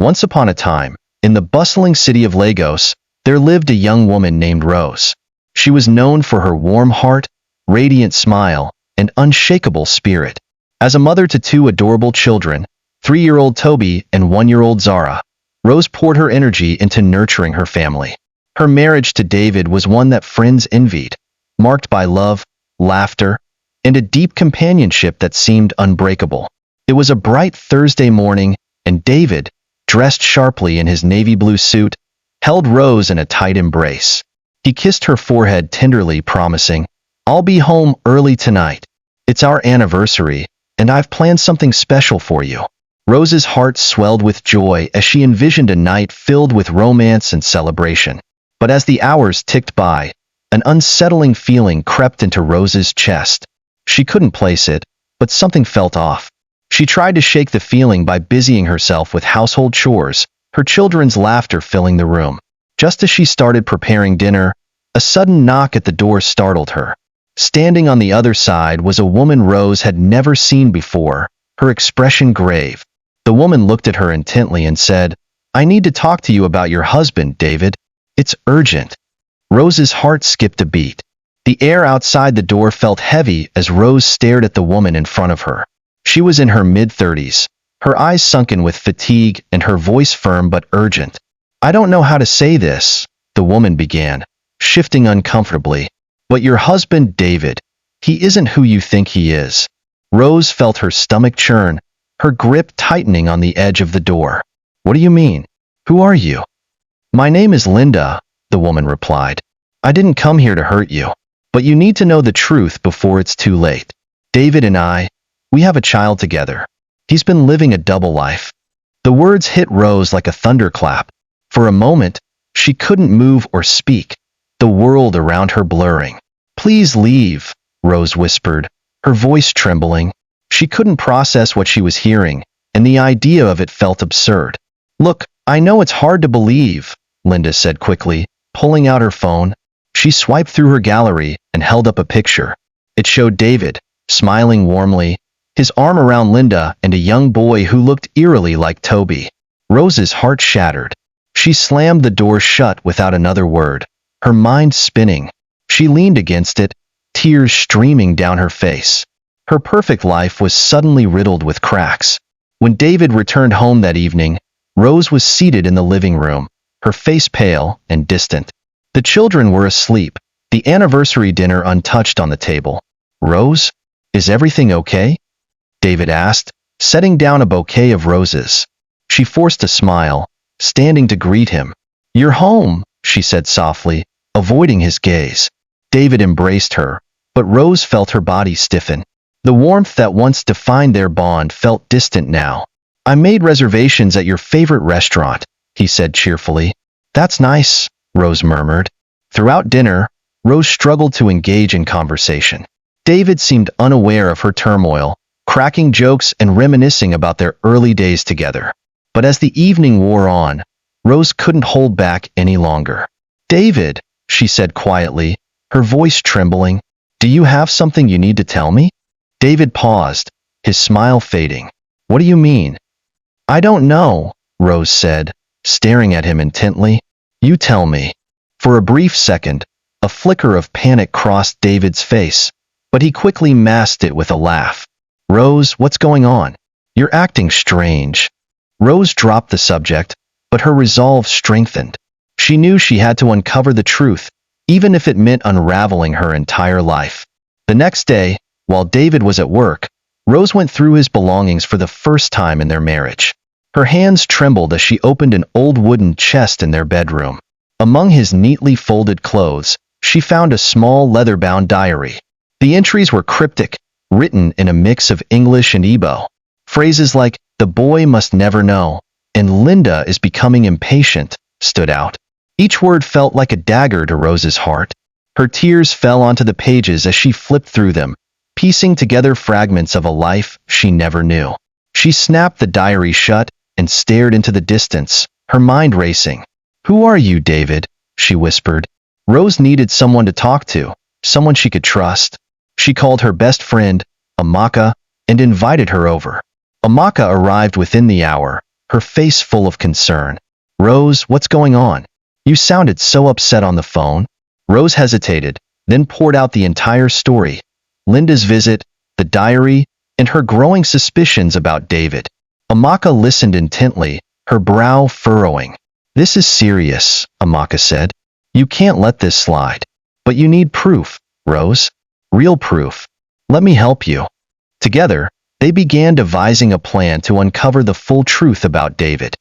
Once upon a time, in the bustling city of Lagos, there lived a young woman named Rose. She was known for her warm heart, radiant smile, and unshakable spirit. As a mother to two adorable children, 3-year-old Toby and 1-year-old Zara, Rose poured her energy into nurturing her family. Her marriage to David was one that friends envied, marked by love, laughter, and a deep companionship that seemed unbreakable. It was a bright Thursday morning, and David, dressed sharply in his navy blue suit, held Rose in a tight embrace. He kissed her forehead tenderly, promising, "I'll be home early tonight. It's our anniversary, and I've planned something special for you." Rose's heart swelled with joy as she envisioned a night filled with romance and celebration. But as the hours ticked by, an unsettling feeling crept into Rose's chest. She couldn't place it, but something felt off. She tried to shake the feeling by busying herself with household chores, her children's laughter filling the room. Just as she started preparing dinner, a sudden knock at the door startled her. Standing on the other side was a woman Rose had never seen before, her expression grave. The woman looked at her intently and said, "I need to talk to you about your husband, David. It's urgent." Rose's heart skipped a beat. The air outside the door felt heavy as Rose stared at the woman in front of her. She was in her mid-30s, her eyes sunken with fatigue and her voice firm but urgent. "I don't know how to say this," the woman began, shifting uncomfortably. "But your husband, David, he isn't who you think he is." Rose felt her stomach churn, her grip tightening on the edge of the door. "What do you mean? Who are you?" "My name is Linda," the woman replied. "I didn't come here to hurt you, but you need to know the truth before it's too late. David and we have a child together. He's been living a double life." The words hit Rose like a thunderclap. For a moment, she couldn't move or speak, the world around her blurring. "Please leave," Rose whispered, her voice trembling. She couldn't process what she was hearing, and the idea of it felt absurd. "Look, I know it's hard to believe," Linda said quickly, pulling out her phone. She swiped through her gallery and held up a picture. It showed David, smiling warmly, his arm around Linda and a young boy who looked eerily like Toby. Rose's heart shattered. She slammed the door shut without another word, her mind spinning. She leaned against it, tears streaming down her face. Her perfect life was suddenly riddled with cracks. When David returned home that evening, Rose was seated in the living room, her face pale and distant. The children were asleep, the anniversary dinner untouched on the table. "Rose, is everything okay?" David asked, setting down a bouquet of roses. She forced a smile, standing to greet him. "You're home," she said softly, avoiding his gaze. David embraced her, but Rose felt her body stiffen. The warmth that once defined their bond felt distant now. "I made reservations at your favorite restaurant," he said cheerfully. "That's nice," Rose murmured. Throughout dinner, Rose struggled to engage in conversation. David seemed unaware of her turmoil, cracking jokes and reminiscing about their early days together. But as the evening wore on, Rose couldn't hold back any longer. "David," she said quietly, her voice trembling, "do you have something you need to tell me?" David paused, his smile fading. "What do you mean?" "I don't know," Rose said, staring at him intently. "You tell me." For a brief second, a flicker of panic crossed David's face, but he quickly masked it with a laugh. "Rose, what's going on? You're acting strange." Rose dropped the subject, but her resolve strengthened. She knew she had to uncover the truth, even if it meant unraveling her entire life. The next day, while David was at work, Rose went through his belongings for the first time in their marriage. Her hands trembled as she opened an old wooden chest in their bedroom. Among his neatly folded clothes, she found a small leather-bound diary. The entries were cryptic, written in a mix of English and Igbo. Phrases like, "The boy must never know," and "Linda is becoming impatient," stood out. Each word felt like a dagger to Rose's heart. Her tears fell onto the pages as she flipped through them, piecing together fragments of a life she never knew. She snapped the diary shut and stared into the distance, her mind racing. "Who are you, David?" she whispered. Rose needed someone to talk to, someone she could trust. She called her best friend, Amaka, and invited her over. Amaka arrived within the hour, her face full of concern. "Rose, what's going on? You sounded so upset on the phone." Rose hesitated, then poured out the entire story. Linda's visit, the diary, and her growing suspicions about David. Amaka listened intently, her brow furrowing. "This is serious," Amaka said. "You can't let this slide. But you need proof, Rose. Real proof. Let me help you." Together, they began devising a plan to uncover the full truth about David.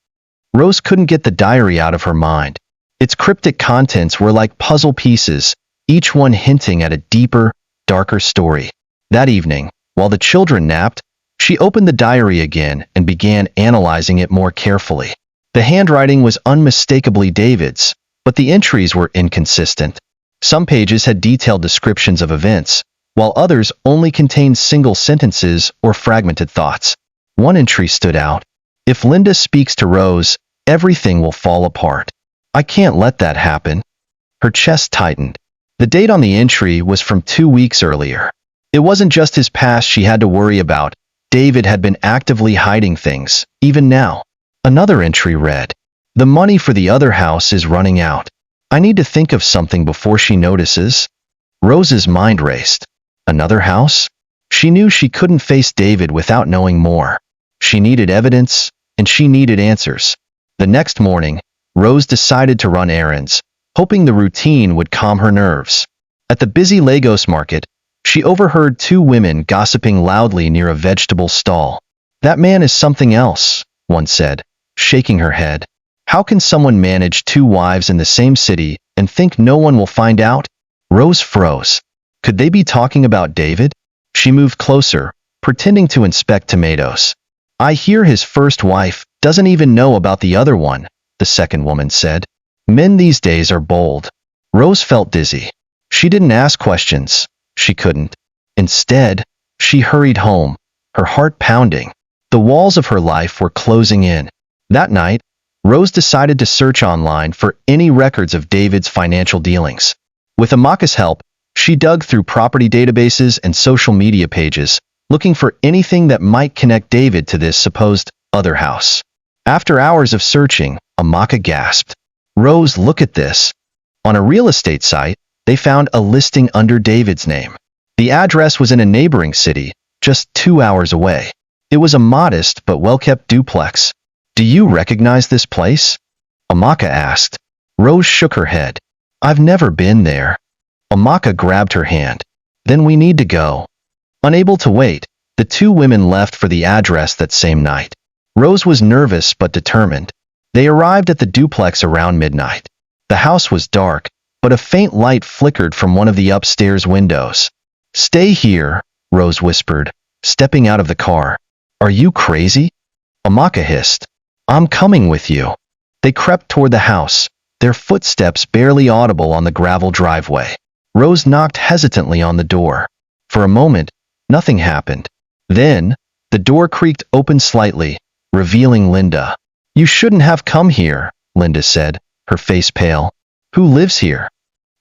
Rose couldn't get the diary out of her mind. Its cryptic contents were like puzzle pieces, each one hinting at a deeper, darker story. That evening, while the children napped, she opened the diary again and began analyzing it more carefully. The handwriting was unmistakably David's, but the entries were inconsistent. Some pages had detailed descriptions of events, while others only contained single sentences or fragmented thoughts. One entry stood out. "If Linda speaks to Rose, everything will fall apart. I can't let that happen." Her chest tightened. The date on the entry was from 2 weeks earlier. It wasn't just his past she had to worry about. David had been actively hiding things, even now. Another entry read, "The money for the other house is running out. I need to think of something before she notices." Rose's mind raced. Another house? She knew she couldn't face David without knowing more. She needed evidence, and she needed answers. The next morning, Rose decided to run errands, hoping the routine would calm her nerves. At the busy Lagos market, she overheard two women gossiping loudly near a vegetable stall. "That man is something else," one said, shaking her head. "How can someone manage 2 wives in the same city and think no one will find out?" Rose froze. Could they be talking about David? She moved closer, pretending to inspect tomatoes. "I hear his first wife doesn't even know about the other one," the second woman said. "Men these days are bold." Rose felt dizzy. She didn't ask questions. She couldn't. Instead, she hurried home, her heart pounding. The walls of her life were closing in. That night, Rose decided to search online for any records of David's financial dealings. With Amaka's help, she dug through property databases and social media pages, looking for anything that might connect David to this supposed other house. After hours of searching, Amaka gasped. "Rose, look at this." On a real estate site, they found a listing under David's name. The address was in a neighboring city, just 2 hours away. It was a modest but well-kept duplex. "Do you recognize this place?" Amaka asked. Rose shook her head. "I've never been there." Amaka grabbed her hand. "Then we need to go." Unable to wait, the two women left for the address that same night. Rose was nervous but determined. They arrived at the duplex around midnight. The house was dark, but a faint light flickered from one of the upstairs windows. "Stay here," Rose whispered, stepping out of the car. "Are you crazy?" Amaka hissed. "I'm coming with you." They crept toward the house, their footsteps barely audible on the gravel driveway. Rose knocked hesitantly on the door. For a moment, nothing happened. Then, the door creaked open slightly, revealing Linda. "You shouldn't have come here," Linda said, her face pale. "Who lives here?"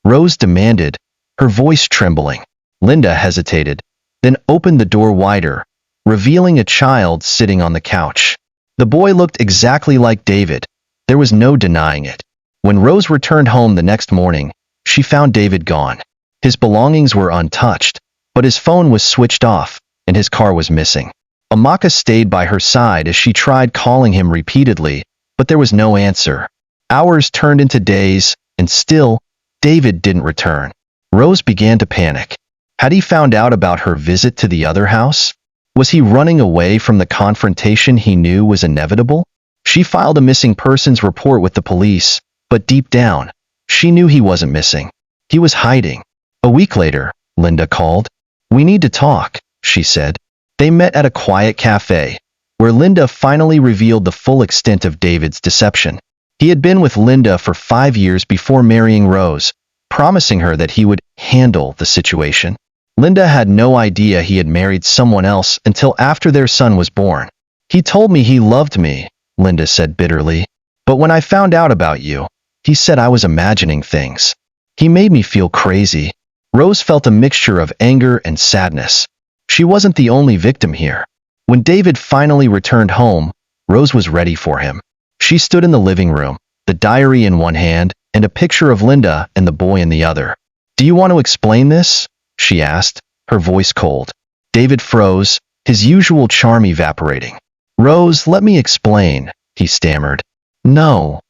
Rose demanded, her voice trembling. Linda hesitated, then opened the door wider, revealing a child sitting on the couch. The boy looked exactly like David. There was no denying it. When Rose returned home the next morning, she found David gone. His belongings were untouched, but his phone was switched off, and his car was missing. Amaka stayed by her side as she tried calling him repeatedly, but there was no answer. Hours turned into days, and still, David didn't return. Rose began to panic. Had he found out about her visit to the other house? Was he running away from the confrontation he knew was inevitable? She filed a missing persons report with the police, but deep down, she knew he wasn't missing. He was hiding. A week later, Linda called. "We need to talk," she said. They met at a quiet cafe, where Linda finally revealed the full extent of David's deception. He had been with Linda for 5 years before marrying Rose, promising her that he would handle the situation. Linda had no idea he had married someone else until after their son was born. "He told me he loved me," Linda said bitterly. "But when I found out about you, he said I was imagining things. He made me feel crazy." Rose felt a mixture of anger and sadness. She wasn't the only victim here. When David finally returned home, Rose was ready for him. She stood in the living room, the diary in one hand and a picture of Linda and the boy in the other. "Do you want to explain this?" she asked, her voice cold. David froze, his usual charm evaporating. "Rose, let me explain," he stammered. "No."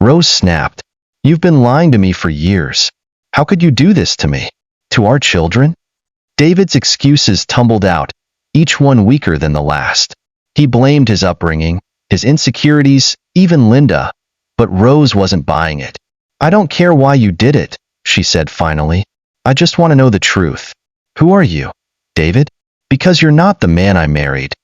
Rose snapped. "You've been lying to me for years. How could you do this to me? To our children?" David's excuses tumbled out, each one weaker than the last. He blamed his upbringing, his insecurities, even Linda. But Rose wasn't buying it. "I don't care why you did it," she said finally. "I just want to know the truth. Who are you, David? Because you're not the man I married."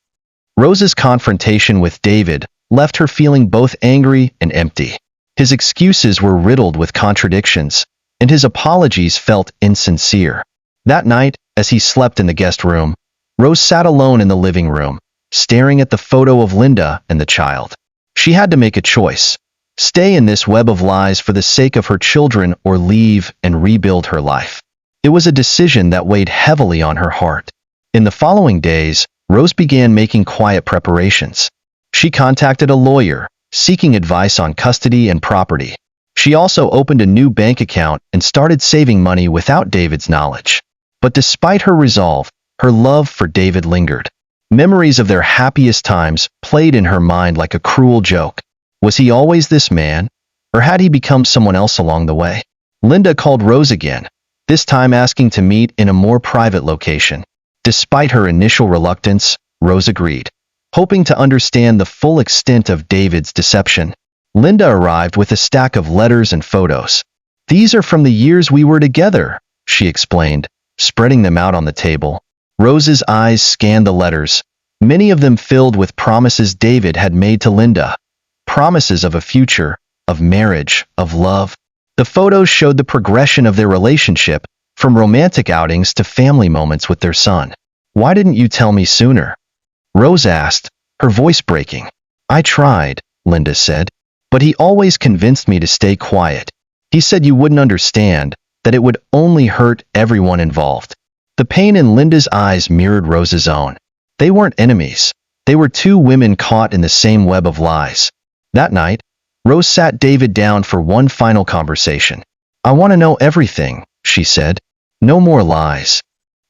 Rose's confrontation with David left her feeling both angry and empty. His excuses were riddled with contradictions, and his apologies felt insincere. That night, as he slept in the guest room, Rose sat alone in the living room, staring at the photo of Linda and the child. She had to make a choice: stay in this web of lies for the sake of her children or leave and rebuild her life. It was a decision that weighed heavily on her heart. In the following days, Rose began making quiet preparations. She contacted a lawyer, seeking advice on custody and property. She also opened a new bank account and started saving money without David's knowledge. But despite her resolve, her love for David lingered. Memories of their happiest times played in her mind like a cruel joke. Was he always this man? Or had he become someone else along the way? Linda called Rose again, this time asking to meet in a more private location. Despite her initial reluctance, Rose agreed. Hoping to understand the full extent of David's deception, Linda arrived with a stack of letters and photos. "These are from the years we were together," she explained, spreading them out on the table. Rose's eyes scanned the letters, many of them filled with promises David had made to Linda. Promises of a future, of marriage, of love. The photos showed the progression of their relationship, from romantic outings to family moments with their son. "Why didn't you tell me sooner?" Rose asked, her voice breaking. "I tried," Linda said, "but he always convinced me to stay quiet. He said you wouldn't understand, that it would only hurt everyone involved." The pain in Linda's eyes mirrored Rose's own. They weren't enemies. They were two women caught in the same web of lies. That night, Rose sat David down for one final conversation. "I want to know everything," she said. "No more lies."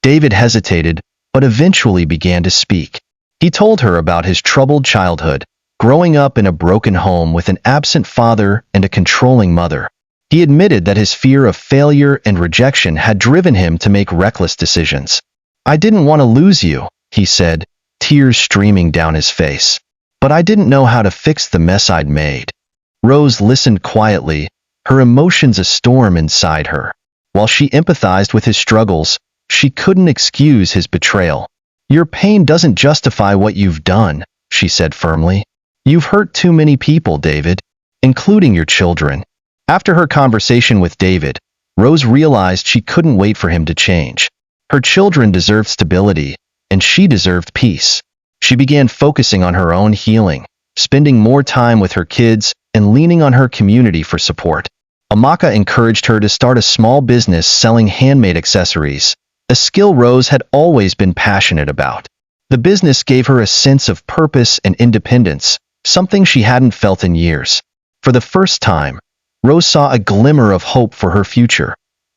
David hesitated, but eventually began to speak. He told her about his troubled childhood, growing up in a broken home with an absent father and a controlling mother. He admitted that his fear of failure and rejection had driven him to make reckless decisions. "I didn't want to lose you," he said, tears streaming down his face. "But I didn't know how to fix the mess I'd made." Rose listened quietly, her emotions a storm inside her. While she empathized with his struggles, she couldn't excuse his betrayal. "Your pain doesn't justify what you've done," she said firmly. "You've hurt too many people, David, including your children." After her conversation with David, Rose realized she couldn't wait for him to change. Her children deserved stability, and she deserved peace. She began focusing on her own healing, spending more time with her kids and leaning on her community for support. Amaka encouraged her to start a small business selling handmade accessories, a skill Rose had always been passionate about. The business gave her a sense of purpose and independence, something she hadn't felt in years. For the first time, Rose saw a glimmer of hope for her future,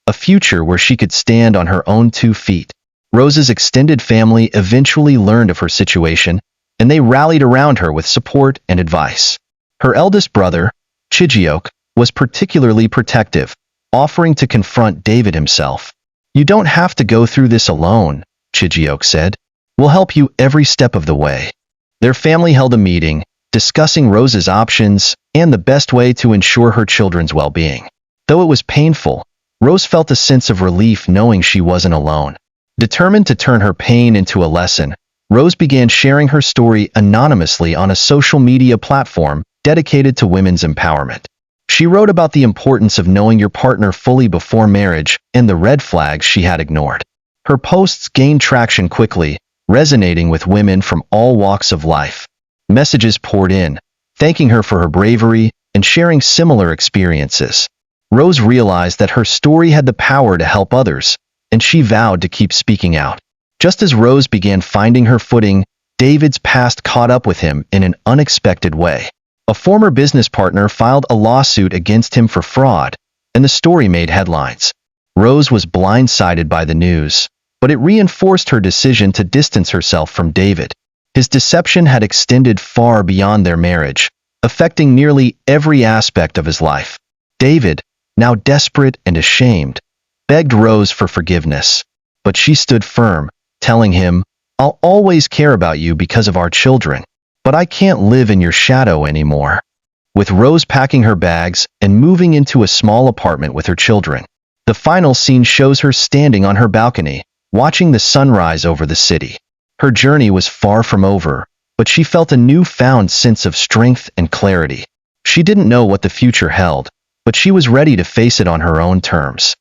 a future where she could stand on her own 2 feet. Rose's extended family eventually learned of her situation, and they rallied around her with support and advice. Her eldest brother, Chijioke, was particularly protective, offering to confront David himself. "You don't have to go through this alone," Chijioke said. "We'll help you every step of the way." Their family held a meeting, discussing Rose's options and the best way to ensure her children's well-being. Though it was painful, Rose felt a sense of relief knowing she wasn't alone. Determined to turn her pain into a lesson, Rose began sharing her story anonymously on a social media platform dedicated to women's empowerment. She wrote about the importance of knowing your partner fully before marriage and the red flags she had ignored. Her posts gained traction quickly, resonating with women from all walks of life. Messages poured in, thanking her for her bravery and sharing similar experiences. Rose realized that her story had the power to help others, and she vowed to keep speaking out. Just as Rose began finding her footing, David's past caught up with him in an unexpected way. A former business partner filed a lawsuit against him for fraud, and the story made headlines. Rose was blindsided by the news, but it reinforced her decision to distance herself from David. His deception had extended far beyond their marriage, affecting nearly every aspect of his life. David, now desperate and ashamed, begged Rose for forgiveness, but she stood firm, telling him, "I'll always care about you because of our children, but I can't live in your shadow anymore." With Rose packing her bags and moving into a small apartment with her children, the final scene shows her standing on her balcony, watching the sunrise over the city. Her journey was far from over, but she felt a newfound sense of strength and clarity. She didn't know what the future held, but she was ready to face it on her own terms.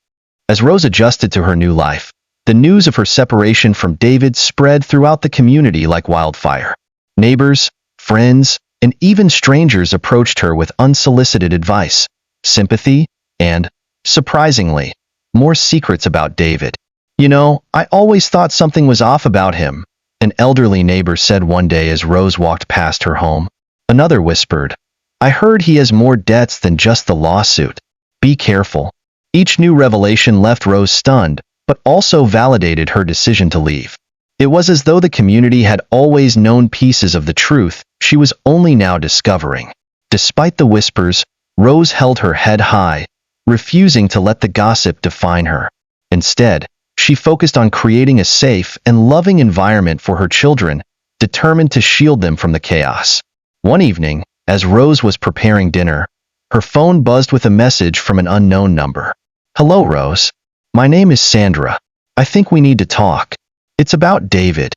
As Rose adjusted to her new life, the news of her separation from David spread throughout the community like wildfire. Neighbors, friends, and even strangers approached her with unsolicited advice, sympathy, and, surprisingly, more secrets about David. "You know, I always thought something was off about him," an elderly neighbor said one day as Rose walked past her home. Another whispered, "I heard he has more debts than just the lawsuit. Be careful." Each new revelation left Rose stunned, but also validated her decision to leave. It was as though the community had always known pieces of the truth she was only now discovering. Despite the whispers, Rose held her head high, refusing to let the gossip define her. Instead, she focused on creating a safe and loving environment for her children, determined to shield them from the chaos. One evening, as Rose was preparing dinner, her phone buzzed with a message from an unknown number. "Hello, Rose. My name is Sandra. I think we need to talk. It's about David."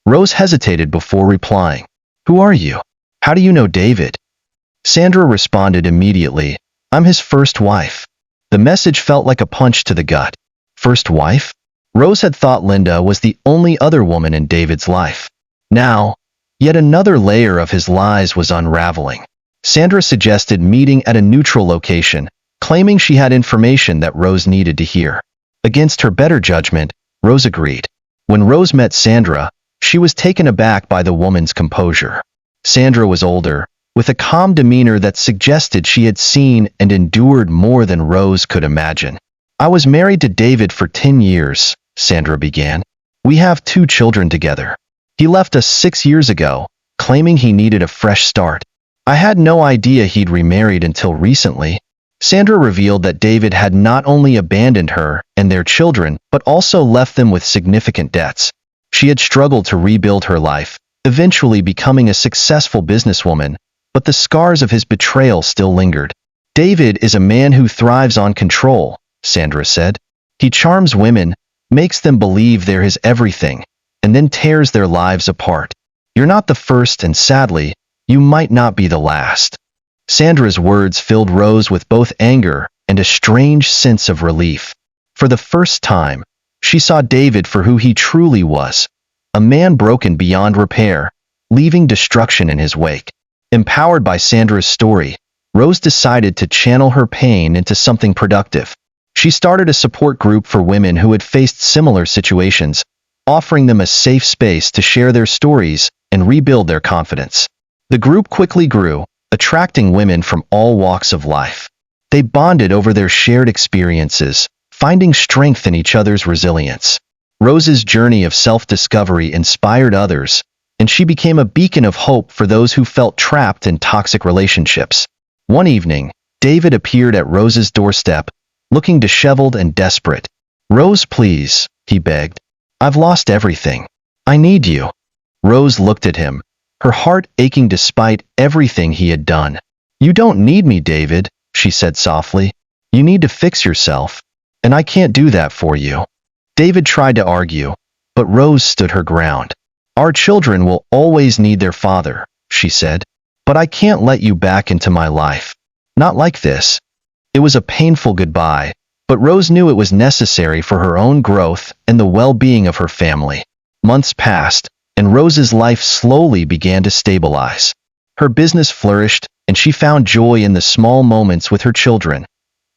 Rose hesitated before replying. "Who are you? How do you know David?" Sandra responded immediately, "I'm his first wife." The message felt like a punch to the gut. First wife? Rose had thought Linda was the only other woman in David's life. Now, yet another layer of his lies was unraveling. Sandra suggested meeting at a neutral location, claiming she had information that Rose needed to hear. Against her better judgment, Rose agreed. When Rose met Sandra, she was taken aback by the woman's composure. Sandra was older, with a calm demeanor that suggested she had seen and endured more than Rose could imagine. "I was married to David for 10 years, Sandra began. "We have 2 children together. He left us 6 years ago, claiming he needed a fresh start. I had no idea he'd remarried until recently." Sandra revealed that David had not only abandoned her and their children, but also left them with significant debts. She had struggled to rebuild her life, eventually becoming a successful businesswoman, but the scars of his betrayal still lingered. "David is a man who thrives on control," Sandra said. "He charms women, makes them believe they're his everything, and then tears their lives apart. You're not the first, and sadly, you might not be the last." Sandra's words filled Rose with both anger and a strange sense of relief. For the first time, she saw David for who he truly was, a man broken beyond repair, leaving destruction in his wake. Empowered by Sandra's story, Rose decided to channel her pain into something productive. She started a support group for women who had faced similar situations, offering them a safe space to share their stories and rebuild their confidence. The group quickly grew, attracting women from all walks of life. They bonded over their shared experiences, finding strength in each other's resilience. Rose's journey of self-discovery inspired others, and she became a beacon of hope for those who felt trapped in toxic relationships. One evening, David appeared at Rose's doorstep, looking disheveled and desperate. "Rose, please," he begged. "I've lost everything. I need you." Rose looked at him, her heart aching despite everything he had done. "You don't need me, David," she said softly. "You need to fix yourself, and I can't do that for you." David tried to argue, but Rose stood her ground. "Our children will always need their father," she said, "but I can't let you back into my life. Not like this." It was a painful goodbye, but Rose knew it was necessary for her own growth and the well-being of her family. Months passed, and Rose's life slowly began to stabilize. Her business flourished, and she found joy in the small moments with her children.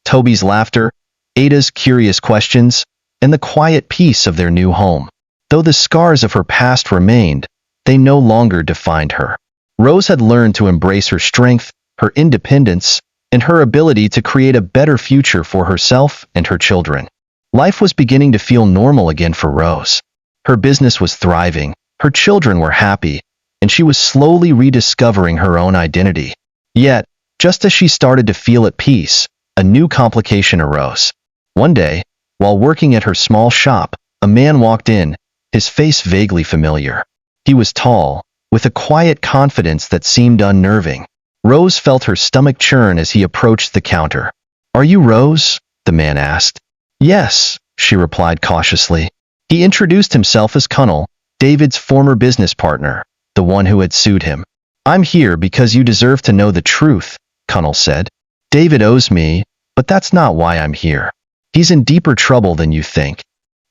Toby's laughter, Ada's curious questions, and the quiet peace of their new home. Though the scars of her past remained, they no longer defined her. Rose had learned to embrace her strength, her independence, and her ability to create a better future for herself and her children. Life was beginning to feel normal again for Rose. Her business was thriving, her children were happy, and she was slowly rediscovering her own identity. Yet, just as she started to feel at peace, a new complication arose. One day, while working at her small shop, a man walked in, his face vaguely familiar. He was tall, with a quiet confidence that seemed unnerving. Rose felt her stomach churn as he approached the counter. "Are you Rose?" the man asked. "Yes," she replied cautiously. He introduced himself as Connell, David's former business partner, the one who had sued him. "I'm here because you deserve to know the truth," Connell said. "David owes me, but that's not why I'm here. He's in deeper trouble than you think."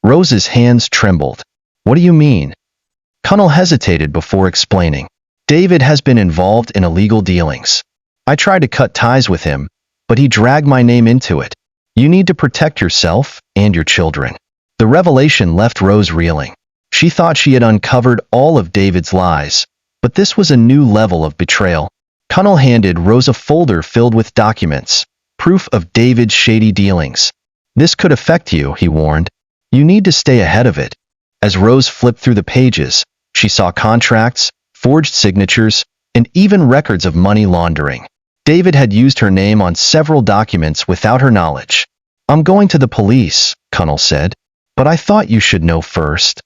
Rose's hands trembled. "What do you mean?" Connell hesitated before explaining. "David has been involved in illegal dealings. I tried to cut ties with him, but he dragged my name into it. You need to protect yourself and your children." The revelation left Rose reeling. She thought she had uncovered all of David's lies, but this was a new level of betrayal. Connell handed Rose a folder filled with documents, proof of David's shady dealings. "This could affect you," he warned. "You need to stay ahead of it." As Rose flipped through the pages, she saw contracts, forged signatures, and even records of money laundering. David had used her name on several documents without her knowledge. "I'm going to the police," Connell said, "but I thought you should know first."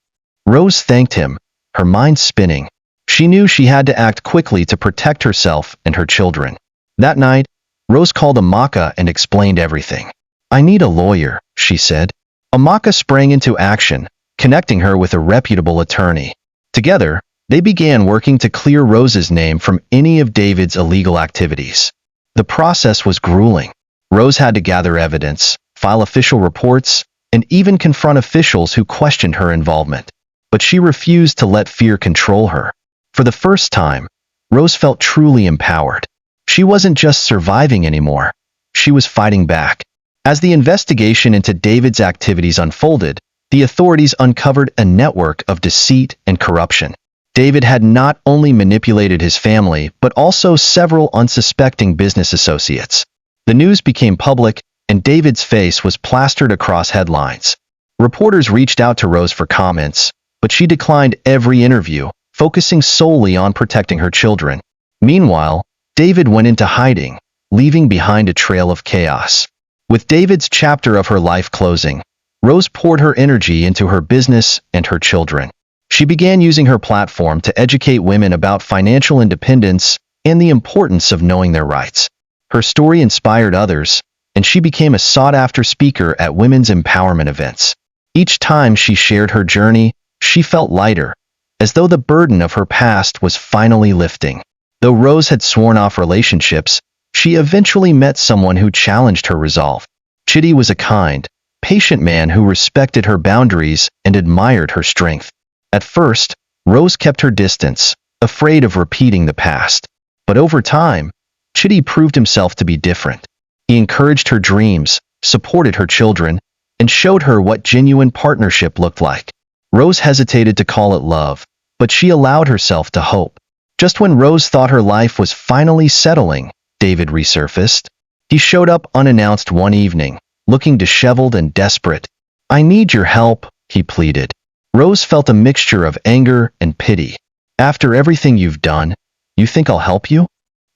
Rose thanked him, her mind spinning. She knew she had to act quickly to protect herself and her children. That night, Rose called Amaka and explained everything. "I need a lawyer," she said. Amaka sprang into action, connecting her with a reputable attorney. Together, they began working to clear Rose's name from any of David's illegal activities. The process was grueling. Rose had to gather evidence, file official reports, and even confront officials who questioned her involvement. But she refused to let fear control her. For the first time, Rose felt truly empowered. She wasn't just surviving anymore. She was fighting back. As the investigation into David's activities unfolded, the authorities uncovered a network of deceit and corruption. David had not only manipulated his family, but also several unsuspecting business associates. The news became public, and David's face was plastered across headlines. Reporters reached out to Rose for comments, but she declined every interview, focusing solely on protecting her children. Meanwhile, David went into hiding, leaving behind a trail of chaos. With David's chapter of her life closing, Rose poured her energy into her business and her children. She began using her platform to educate women about financial independence and the importance of knowing their rights. Her story inspired others, and she became a sought-after speaker at women's empowerment events. Each time she shared her journey, she felt lighter, as though the burden of her past was finally lifting. Though Rose had sworn off relationships, she eventually met someone who challenged her resolve. Chitty was a kind, patient man who respected her boundaries and admired her strength. At first, Rose kept her distance, afraid of repeating the past. But over time, Chitty proved himself to be different. He encouraged her dreams, supported her children, and showed her what genuine partnership looked like. Rose hesitated to call it love, but she allowed herself to hope. Just when Rose thought her life was finally settling, David resurfaced. He showed up unannounced one evening, looking disheveled and desperate. "I need your help," he pleaded. Rose felt a mixture of anger and pity. "After everything you've done, you think I'll help you?"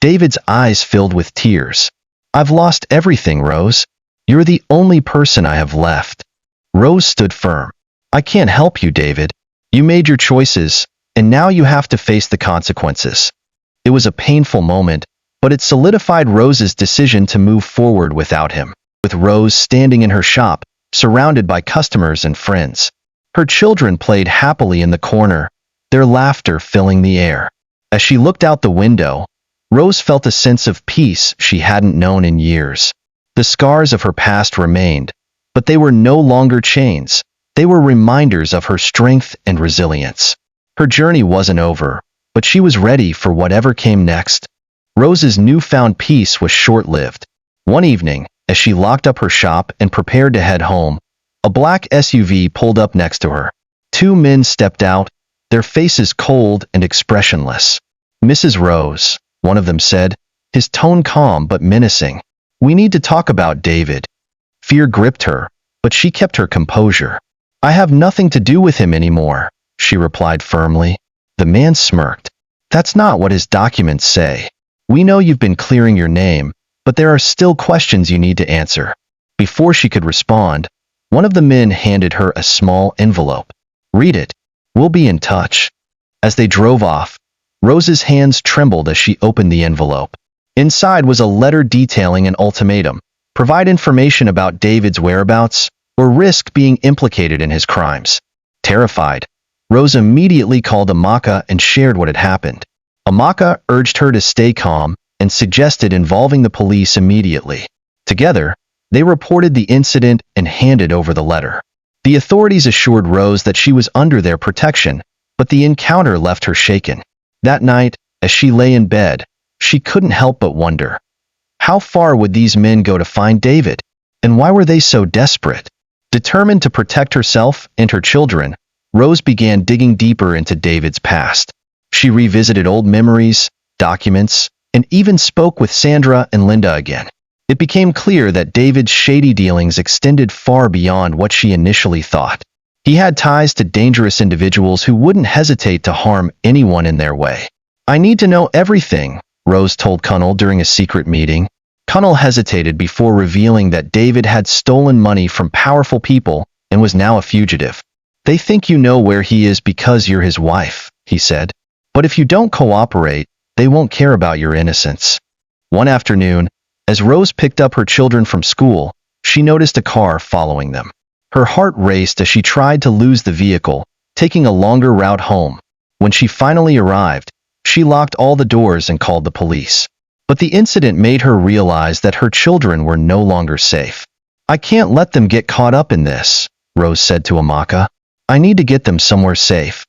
David's eyes filled with tears. "I've lost everything, Rose. You're the only person I have left." Rose stood firm. "I can't help you, David. You made your choices, and now you have to face the consequences." It was a painful moment, but it solidified Rose's decision to move forward without him. With Rose standing in her shop, surrounded by customers and friends, her children played happily in the corner, their laughter filling the air. As she looked out the window, Rose felt a sense of peace she hadn't known in years. The scars of her past remained, but they were no longer chains. They were reminders of her strength and resilience. Her journey wasn't over, but she was ready for whatever came next. Rose's newfound peace was short-lived. One evening, as she locked up her shop and prepared to head home, a black SUV pulled up next to her. Two men stepped out, their faces cold and expressionless. "Mrs. Rose," one of them said, his tone calm but menacing. "We need to talk about David." Fear gripped her, but she kept her composure. "I have nothing to do with him anymore," she replied firmly. The man smirked. "That's not what his documents say. We know you've been clearing your name, but there are still questions you need to answer." Before she could respond, one of the men handed her a small envelope. "Read it. We'll be in touch." As they drove off, Rose's hands trembled as she opened the envelope. Inside was a letter detailing an ultimatum: provide information about David's whereabouts, or risk being implicated in his crimes. Terrified, Rose immediately called Amaka and shared what had happened. Amaka urged her to stay calm and suggested involving the police immediately. Together, they reported the incident and handed over the letter. The authorities assured Rose that she was under their protection, but the encounter left her shaken. That night, as she lay in bed, she couldn't help but wonder, how far would these men go to find David? And why were they so desperate? Determined to protect herself and her children, Rose began digging deeper into David's past. She revisited old memories, documents, and even spoke with Sandra and Linda again. It became clear that David's shady dealings extended far beyond what she initially thought. He had ties to dangerous individuals who wouldn't hesitate to harm anyone in their way. "I need to know everything," Rose told Connell during a secret meeting. Connell hesitated before revealing that David had stolen money from powerful people and was now a fugitive. "They think you know where he is because you're his wife," he said. "But if you don't cooperate, they won't care about your innocence." One afternoon, as Rose picked up her children from school, she noticed a car following them. Her heart raced as she tried to lose the vehicle, taking a longer route home. When she finally arrived, she locked all the doors and called the police. But the incident made her realize that her children were no longer safe. "I can't let them get caught up in this," Rose said to Amaka. "I need to get them somewhere safe."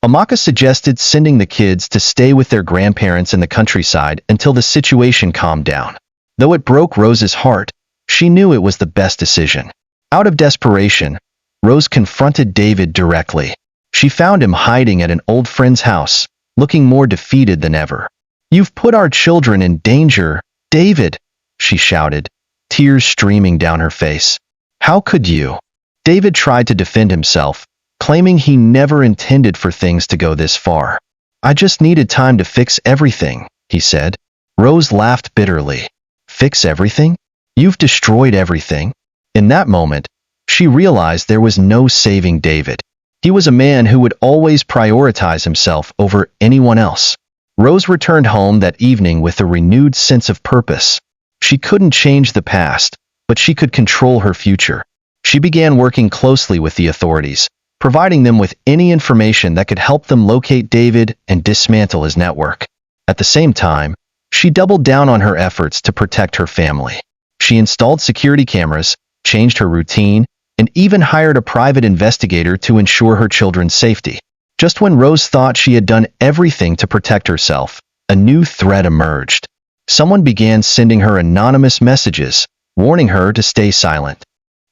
Amaka suggested sending the kids to stay with their grandparents in the countryside until the situation calmed down. Though it broke Rose's heart, she knew it was the best decision. Out of desperation, Rose confronted David directly. She found him hiding at an old friend's house, looking more defeated than ever. "You've put our children in danger, David," she shouted, tears streaming down her face. "How could you?" David tried to defend himself, claiming he never intended for things to go this far. "I just needed time to fix everything," he said. Rose laughed bitterly. "Fix everything? You've destroyed everything." In that moment, she realized there was no saving David. He was a man who would always prioritize himself over anyone else. Rose returned home that evening with a renewed sense of purpose. She couldn't change the past, but she could control her future. She began working closely with the authorities, providing them with any information that could help them locate David and dismantle his network. At the same time, she doubled down on her efforts to protect her family. She installed security cameras, changed her routine, and even hired a private investigator to ensure her children's safety. Just when Rose thought she had done everything to protect herself, a new threat emerged. Someone began sending her anonymous messages, warning her to stay silent.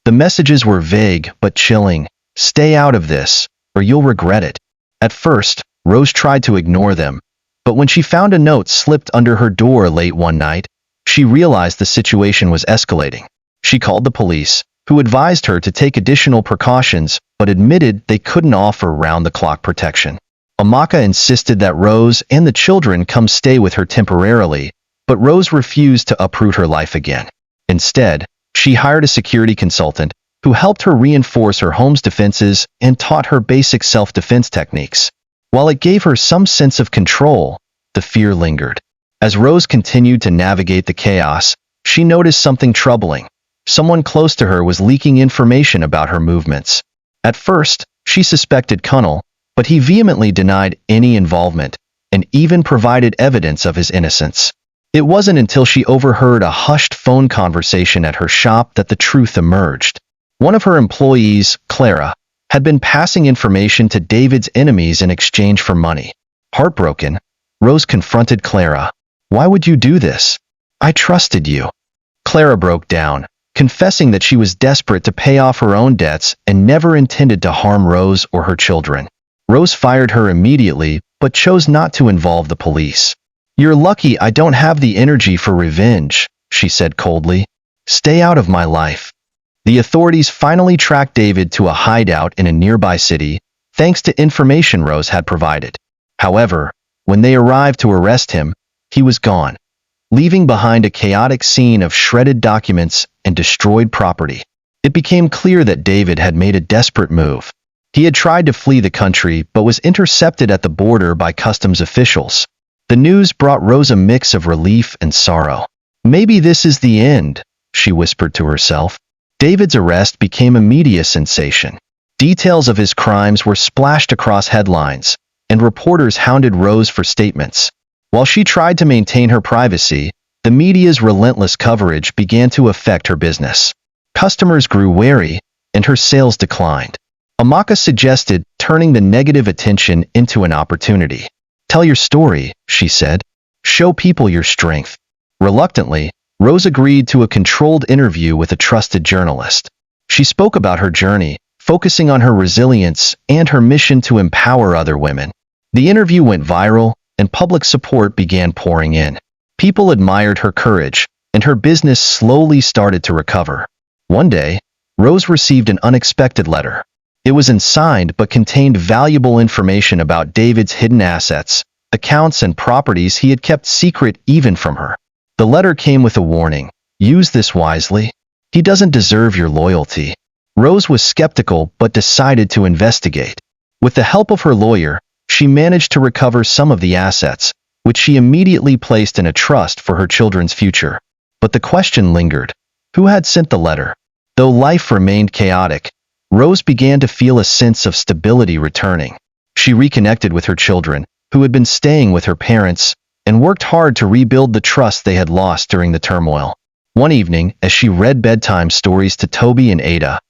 The messages were vague but chilling. "Stay out of this, or you'll regret it." At first, Rose tried to ignore them, but when she found a note slipped under her door late one night, she realized the situation was escalating. She called the police, who advised her to take additional precautions but admitted they couldn't offer round-the-clock protection. Amaka insisted that Rose and the children come stay with her temporarily, but Rose refused to uproot her life again. Instead, she hired a security consultant who helped her reinforce her home's defenses and taught her basic self-defense techniques. While it gave her some sense of control, the fear lingered. As Rose continued to navigate the chaos, she noticed something troubling. Someone close to her was leaking information about her movements. At first, she suspected Connell, but he vehemently denied any involvement and even provided evidence of his innocence. It wasn't until she overheard a hushed phone conversation at her shop that the truth emerged. One of her employees, Clara, had been passing information to David's enemies in exchange for money. Heartbroken, Rose confronted Clara. "Why would you do this? I trusted you." Clara broke down, confessing that she was desperate to pay off her own debts and never intended to harm Rose or her children. Rose fired her immediately, but chose not to involve the police. "You're lucky I don't have the energy for revenge," she said coldly. "Stay out of my life." The authorities finally tracked David to a hideout in a nearby city, thanks to information Rose had provided. However, when they arrived to arrest him, he was gone, leaving behind a chaotic scene of shredded documents and destroyed property. It became clear that David had made a desperate move. He had tried to flee the country but was intercepted at the border by customs officials. The news brought Rose a mix of relief and sorrow. "Maybe this is the end," she whispered to herself. David's arrest became a media sensation. Details of his crimes were splashed across headlines, and reporters hounded Rose for statements. While she tried to maintain her privacy, the media's relentless coverage began to affect her business. Customers grew wary, and her sales declined. Amaka suggested turning the negative attention into an opportunity. "Tell your story," she said. "Show people your strength." Reluctantly, Rose agreed to a controlled interview with a trusted journalist. She spoke about her journey, focusing on her resilience and her mission to empower other women. The interview went viral, and public support began pouring in. People admired her courage, and her business slowly started to recover. One day, Rose received an unexpected letter. It was unsigned but contained valuable information about David's hidden assets, accounts, and properties he had kept secret even from her. The letter came with a warning: "Use this wisely. He doesn't deserve your loyalty." Rose was skeptical but decided to investigate. With the help of her lawyer, she managed to recover some of the assets, which she immediately placed in a trust for her children's future. But the question lingered: who had sent the letter? Though life remained chaotic, Rose began to feel a sense of stability returning. She reconnected with her children, who had been staying with her parents, and worked hard to rebuild the trust they had lost during the turmoil. One evening, as she read bedtime stories to Toby and Ada,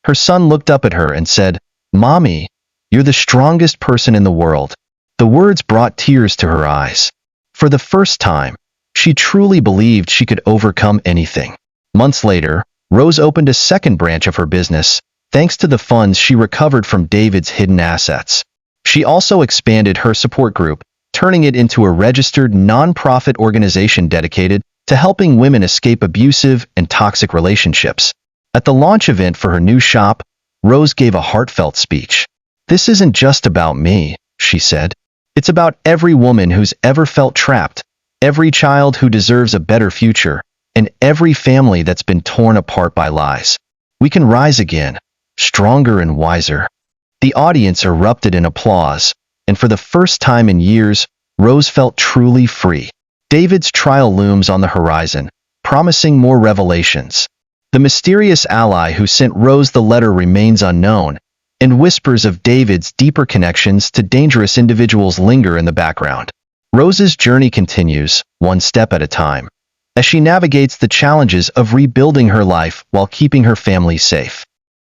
her son looked up at her and said, "Mommy, you're the strongest person in the world." The words brought tears to her eyes. For the first time, she truly believed she could overcome anything. Months later, Rose opened a second branch of her business, thanks to the funds she recovered from David's hidden assets. She also expanded her support group, turning it into a registered non-profit organization dedicated to helping women escape abusive and toxic relationships. At the launch event for her new shop, Rose gave a heartfelt speech. "This isn't just about me," she said. "It's about every woman who's ever felt trapped, every child who deserves a better future, and every family that's been torn apart by lies. We can rise again, stronger and wiser." The audience erupted in applause, and for the first time in years, Rose felt truly free. David's trial looms on the horizon, promising more revelations. The mysterious ally who sent Rose the letter remains unknown, and whispers of David's deeper connections to dangerous individuals linger in the background. Rose's journey continues, one step at a time, as she navigates the challenges of rebuilding her life while keeping her family safe.